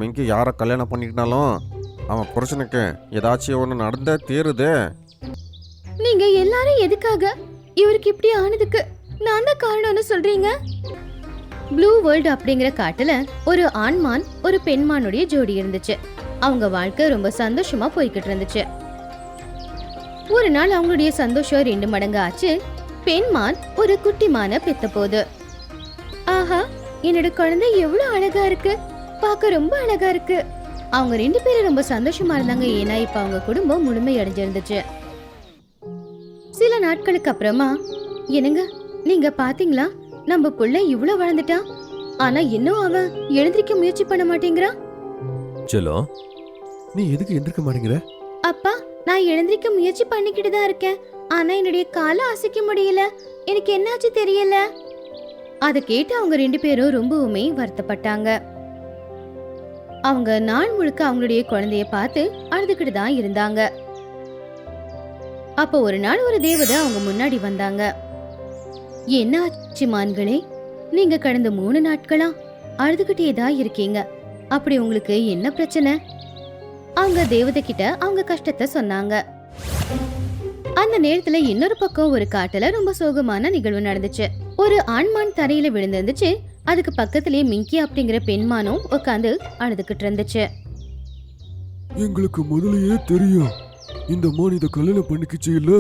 மிங்கி யாரை கல்யாணம் பண்ணிக்கிட்டாலும் அவன் புருஷனுக்கு ஏதாச்சும் ஒன்று நடந்தே தீருதே. நீங்க எல்லாரும் எதுக்காக இவருக்கு இப்படி ஆனதுக்கு நான் தான் காரணம்னு சொல்றீங்க? ப்ளூ வேர்ல்டு அப்படிங்கிற காட்டுல ஒரு ஆண்மான் ஒரு பெண்மானுடைய ஜோடி இருந்துச்சு. அவங்க வாழ்க்கை ரொம்ப சந்தோஷமா போய்கிட்டு இருந்துச்சு. ஒரு நாள் அவங்களுடைய சந்தோஷம் 2 மடங்கு ஆச்சு. பெண்மான் ஒரு குட்டிமான பெத்த போது, ஆஹா, என்னோட குழந்தை எவ்வளவு அழகா இருக்கு, பார்க்க ரொம்ப அழகா இருக்கு. அவங்க 2 பேரும் ரொம்ப சந்தோஷமா இருந்தாங்க. ஏன்னா இப்ப அவங்க குடும்பம் முழுமை அடைஞ்சிருந்துச்சு. சில நாட்களுக்கு அப்புறமா, என்னங்க நீங்க பாத்தீங்களா, நம்ம புள்ள இவ்வளவு வளர்ந்துட்டான், ஆனா இன்னும் அவன் எழுந்திருக்க முயற்சி பண்ண மாட்டேங்கிறான். செல்லம், நீ எதுக்கு எந்திரிக்க மாட்டேங்கிற? அப்பா, நான் எழுந்திருக்க முயற்சி பண்ணிக்கிட்டு தான் இருக்கேன், ஆனா என்னுடைய காலை அசைக்க முடியல. எனக்கு என்னாச்சு தெரியல. அதை கேட்டு அவங்க 2 பேரும் ரொம்பவுமே வருத்தப்பட்டாங்க. அவங்க நாள் முழுக்க அவங்களுடைய குழந்தைய பார்த்து அழுதுகிட்டு தான் இருந்தாங்க. அப்போ ஒரு நாள் ஒரு தேவதை அவங்க முன்னாடி வந்தாங்க. என்ன ஆச்சு மான்களே, நீங்க கடந்த 3 நாட்களா அழுதுகிட்டே தான் இருக்கீங்க. அப்படி உங்களுக்கு என்ன பிரச்சனை? அவங்க தேவதை கிட்ட அவங்க கஷ்டத்தை சொன்னாங்க. அந்த நேரத்துல இன்னொரு பக்கம் ஒரு காட்டுல ரொம்ப சோகமான நிகழ்வு நடந்துச்சு. ஒரு ஆண்மான் தரையில விழுந்திருந்துச்சு. அதுக்கு பக்கத்திலேயே மிங்கி அப்படிங்கிற பெண்மானும் உட்காந்து அழுதுகிட்டு இருந்துச்சு. எங்களுக்கு முதலையே தெரியும், இந்த மான் இத கல்யாணம் பண்ணிக்கிச்சு இல்ல,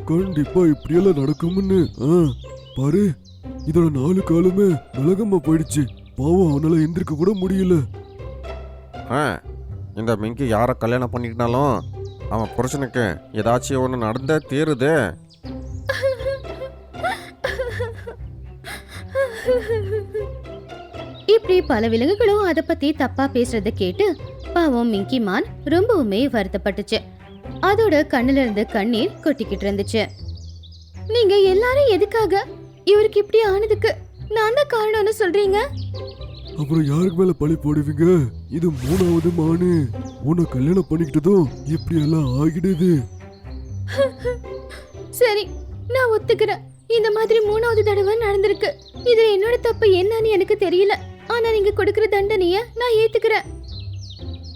கண்டிப்பா இப்படியெல்லாம் நடக்கும்னு. பாரு, இதோட 4 காலுமே நலகமா போயிடுச்சு. பாவம், அவனால எந்திரிக்க கூட முடியல. இந்த மிங்கி யாரை கல்யாணம் பண்ணிக்கிட்டாலும் அவன் புருஷனுக்கு ஏதாச்சும் ஒன்று நடந்தே தீருதே. இப்படி பல விலங்குகளும் அதை பத்தி தப்பா பேசுறத கேட்டு பாவம் மிங்கி மான் ரொம்பவுமே வருத்தப்பட்டுச்சு. அதோட கண்ணுல இருந்து கண்ணீர் கொட்டிக்கிட்டு இருந்துச்சு. நீங்க எல்லாரும் எதுக்காக இவருக்கு இப்படி ஆனதுக்கு நான் தான் காரணம்னு சொல்றீங்க? அப்புறம் யாருக்கு மேல பழி போடுவீங்க? இது 3வது மானு. உன்னை கல்யாணம் பண்ணிக்கிட்டதும் இப்படி எல்லாம் ஆகிடுது. சரி, நான் ஒத்துக்கிறேன். இந்த மாதிரி 3வது தடவை நடந்திருக்கு. இது என்னோட தப்பு என்னன்னு எனக்கு தெரியல. ஆனா நீங்க கொடுக்கிற தண்டனைய நான் ஏத்துக்கிறேன்.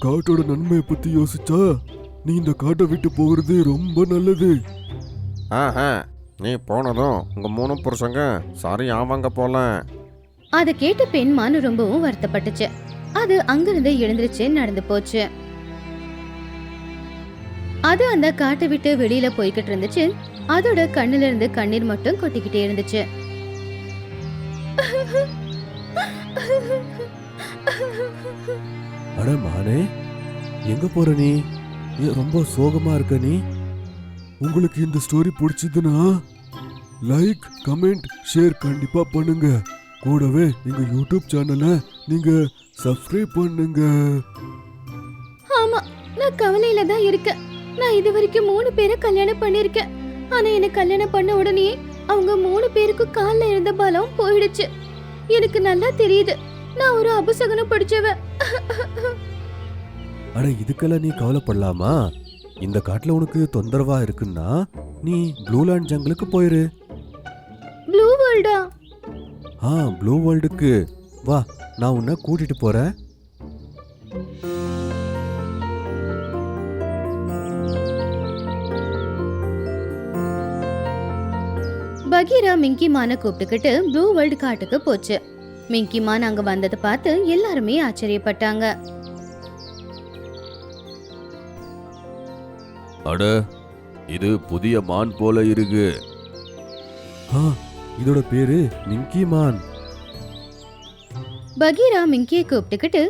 காட்டோட நன்மையை பத்தி யோசிச்சா நீ இந்த காட்டை விட்டு போகிறது ரொம்ப நல்லது. நீ போனதும் உங்க 3 புருஷங்க சாரி ஆவாங்க போல. அதை கேட்ட பெண்மான் ரொம்பவும் வருத்தப்பட்டுச்சு. அது அங்கிருந்து எழுந்திருச்சு நடந்து போச்சு. அது அந்த காட்டை விட்டு வெளியில போய்கிட்டு இருந்துச்சு. அதோட கண்ணுல இருந்து கண்ணீர் மட்டும் கொட்டிக்கிட்டே இருந்துச்சு. அட மானே, எங்க போற நீ? ரொம்ப சோகமா இருக்க நீ. உங்களுக்கு இந்த ஸ்டோரி பிடிச்சதுன்னா லைக், கமெண்ட், ஷேர் கண்டிப்பா பண்ணுங்க. கூடவே எங்க யூடியூப் சேனலை நீங்க சப்ஸ்கிரைப் பண்ணுங்க. ஆமா, நான் கவலையில தான் இருக்கேன். நான் இது வரைக்கும் 3 பேரை கல்யாணம் பண்ணிருக்கேன். ஆனா எனக்கு கல்யாணம் பண்ண உடனே அவங்க 3 பேருக்கும் கால்ல இருந்த பலம் போயிடுச்சு. எனக்கு நல்லா தெரியுது, நான் ஒரு அபசகுனம் படிச்சவ. அட, இதுக்கெல்லாம் நீ கவலைப்படலாமா? இந்த காட்டுல உனக்கு தொந்தரவா இருக்குன்னா நீ ப்ளூலேண்ட் ஜங்கிளுக்கு போயிரு. ப்ளூ வேர்ல்டா? ப்ளூ வேர்ல்டுக்கு வா, நான் உன்னை கூட்டிட்டு போறேன். பகீரா மிங்கி மானை கூப்பிட்டுக்கிட்டு ப்ளூ வேர்ல்டு காட்டுக்கு போச்சு. மிங்கி மான் அங்க வந்ததை பார்த்து எல்லாருமே ஆச்சரியப்பட்டாங்க. அட, இது புதிய மான் போல இருக்கு. இதோட பேரு மிங்கி மான். பகீரா மிங்கியை கூப்பிட்டுக்கிட்டு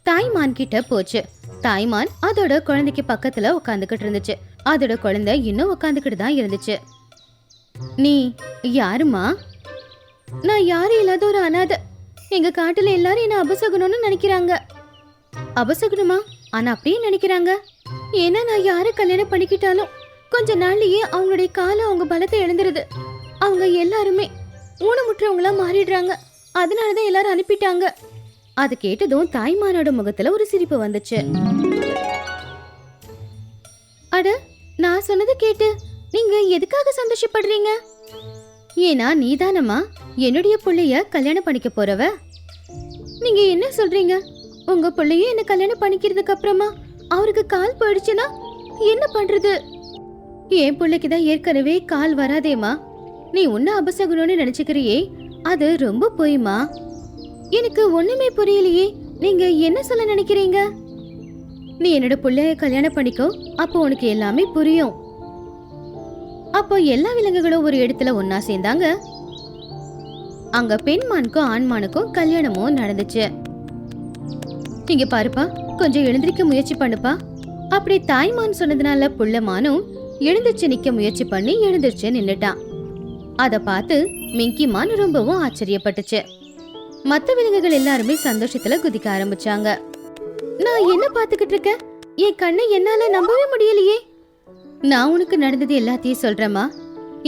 தாய்மான் கிட்ட போச்சு. தாய்மான் அதோட குழந்தைக்கு பக்கத்துல உட்காந்துக்கிட்டு இருந்துச்சு. அதோட குழந்தை இன்னும் உட்காந்துக்கிட்டு தான் இருந்துச்சு. நீ யாருமா? நான் யாரும் இல்லாத ஒரு அனாதை. எங்க காட்டுல எல்லாரும் என்ன அபசகுனம்னு நினைக்கிறாங்க. அபசகுனமா? ஆனா அப்படியே நினைக்கிறாங்க. ஏன்னா நான் யாரை கல்யாணம் பண்ணிக்கிட்டாலும் கொஞ்ச நாள்லயே அவங்களுடைய காலம் அவங்க பலத்தை இழந்துருது. அவங்க எல்லாருமே ஊனமுற்றவங்களா மாறிடுறாங்க. அதனாலதான் எல்லாரும் அனுப்பிட்டாங்க. அது கேட்டதும் தாய்மானோட முகத்துல ஒரு சிரிப்பு வந்துச்சு. அட, நான் சொன்னதை கேட்டு நீங்க எதுக்காக சந்தோஷப்படுறீங்க? ஏன்னா நீதானம்மா என்னுடைய புள்ளைய கல்யாணம் பண்ணிக்க போறவ. நீங்க என்ன சொல்றீங்க? உங்க பிள்ளையும் என்ன கல்யாணம் பண்ணிக்கிறதுக்கு அப்புறமா அவருக்கு கால் போயிடுச்சுன்னா என்ன பண்றது? என் பிள்ளைக்கு தான் ஏற்கனவே கால் வராதேமா. நீ உன்ன அபசகுனம்னு நினைச்சுக்கிறியே, அது ரொம்ப பொய்மா. எனக்கு ஒண்ணுமே புரியலையே, நீங்க என்ன சொல்ல நினைக்கிறீங்க? நீ என்னோட பிள்ளைய கல்யாணம் பண்ணிக்கோ, அப்போ உனக்கு எல்லாமே புரியும். அப்போ எல்லா விலங்குகளும் ஒரு இடத்துல ஒன்னா சேர்ந்தாங்க. அங்க பெண்மானுக்கும் ஆண்மானுக்கும் கல்யாணமும் நடந்துச்சு. இங்க பாருப்பா, கொஞ்சம் எழுந்திருக்க முயற்சி பண்ணுப்பா. அப்படி தாய்மான் சொன்னதுனால புள்ளமானும் எழுந்திருச்சு நிக்க முயற்சி பண்ணி எழுந்திருச்சு நின்னுட்டான். அத பார்த்து மிங்கி மான் ரொம்பவும் ஆச்சரியப்பட்டுச்சு. மத்த விலங்குகள் எல்லாருமே சந்தோஷத்துல குதிக்க ஆரம்பிச்சாங்க. நான் என்ன பாத்துக்கிட்டு இருக்கேன்? என் கண்ணை என்னால நம்பவே முடியலையே. நான் உனக்கு நடந்தது எல்லாத்தையும் சொல்றேம்மா.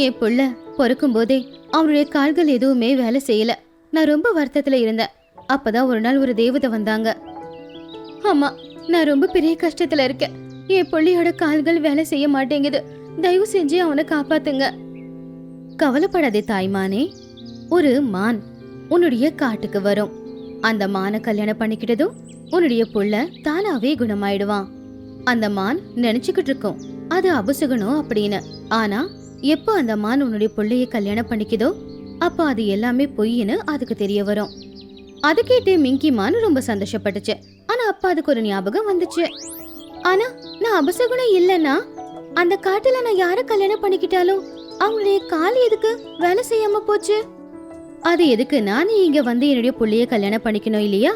என் புள்ள பொறுக்கும் போதே அவனுடைய கால்கள் எதுவுமே வேலை செய்யல. நான் ரொம்ப வருத்தத்துல இருந்தேன். அப்பதான் ஒரு நாள் ஒரு தேவதை வந்தாங்க. ஆமா, நான் ரொம்ப பெரிய கஷ்டத்துல இருக்கேன். என் புள்ளையோட கால்கள் வேலை செய்ய மாட்டேங்குது. தயவு செஞ்சு அவனை காப்பாத்துங்க. கவலைப்படாதே தாய்மானே, ஒரு மான் உன்னுடைய காட்டுக்கு வரும். அந்த மானை கல்யாணம் பண்ணிக்கிட்டதும் உன்னுடைய புள்ள தானாவே குணமாயிடுவான். அந்த மான் நினைச்சுக்கிட்டு இருக்கும் அது அபசகணும் அப்படின்னு. ஆனா எப்போ அந்த மான் உன்னுடைய புள்ளைய கல்யாணம் பண்ணிக்குதோ அப்போ அது எல்லாமே பொய்ன்னு அதுக்கு தெரிய வரும். அது கேட்டு மிங்கி மான் ரொம்ப சந்தோஷப்பட்டுச்சு. ஆனா அப்ப அதுக்கு ஒரு ஞாபகம் வந்துச்சு. ஆனா நான் அபசகுணம் இல்லைன்னா அந்த காட்டுல நான் யார கல்யாணம் பண்ணிக்கிட்டாலும் அவங்களுடைய கால் எதுக்கு வேலை செய்யாம போச்சு? அது எதுக்கு நான் இங்க வந்து என்னுடைய புள்ளைய கல்யாணம் பண்ணிக்கணும் இல்லையா?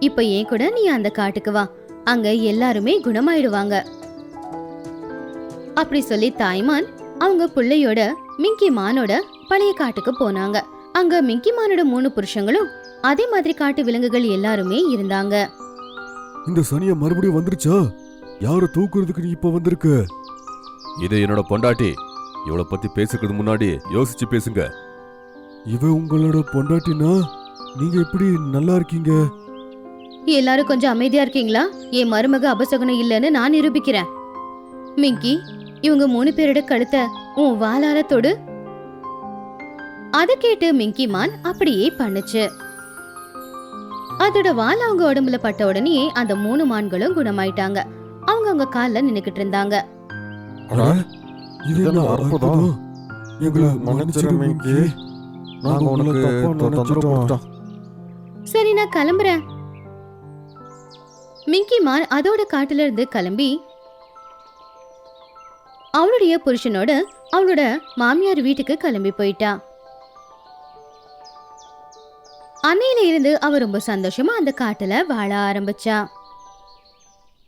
இப்ப ஏன் கூட நீ அந்த காட்டுக்கு வா, அங்க எல்லாருமே குணமாயிடுவாங்க. அப்படி சொல்லி தாய்மான் அவங்க புள்ளையோட மிங்கி மானோட பழைய காட்டுக்கு போனாங்க. அங்க மிங்கி மானோட 3 புருஷங்களும் அதே மாதிரி காட்டு விலங்குகள் எல்லாருமே இருந்தாங்க. இந்த சனியா மறுபடியும் வந்துருச்சா? யார தூக்குறதுக்கு நீ இப்ப வந்திருக்க? இது என்னோட பொண்டாட்டி. இவளை பத்தி பேசுறதுக்கு முன்னாடி யோசிச்சு பேசுங்க. இவ உங்களோட பொண்டாட்டினா நீங்க எப்படி நல்லா இருக்கீங்க? எல்லாரும் கொஞ்சம் அமைதியா இருக்கீங்களா? என் மருமக அபசகுணம் இல்லைன்னு நான் நிரூபிக்கிறேன். மிங்கி, இவங்க 3 பேரோட கழுத்தை உன் வாளால தொடு. அத கேட்டு மிங்கி மான் அப்படியே பண்ணுச்சு. அதோட வால் அவங்க உடம்புல பட்ட உடனே அந்த 3 மான்களும் குணமாயிட்டாங்க. அவங்க கால்ல நின்னுக்கிட்டு இருந்தாங்க. இது என்ன அற்புதம்! எங்களை மன்னிச்சிடு மிங்கி. நாங்க உனக்கு தொந்தரவு கொடுத்தோம். சரி, நான் கிளம்புறேன். மிங்கி மான் அதோட காட்டுல இருந்து கிளம்பி அவளுடைய புருஷனோட அவளோட மாமியார் வீட்டுக்கு கிளம்பி போயிட்டா. அன்னையில இருந்து அவ ரொம்ப சந்தோஷமா அந்த காட்டுல வாழ ஆரம்பிச்சா.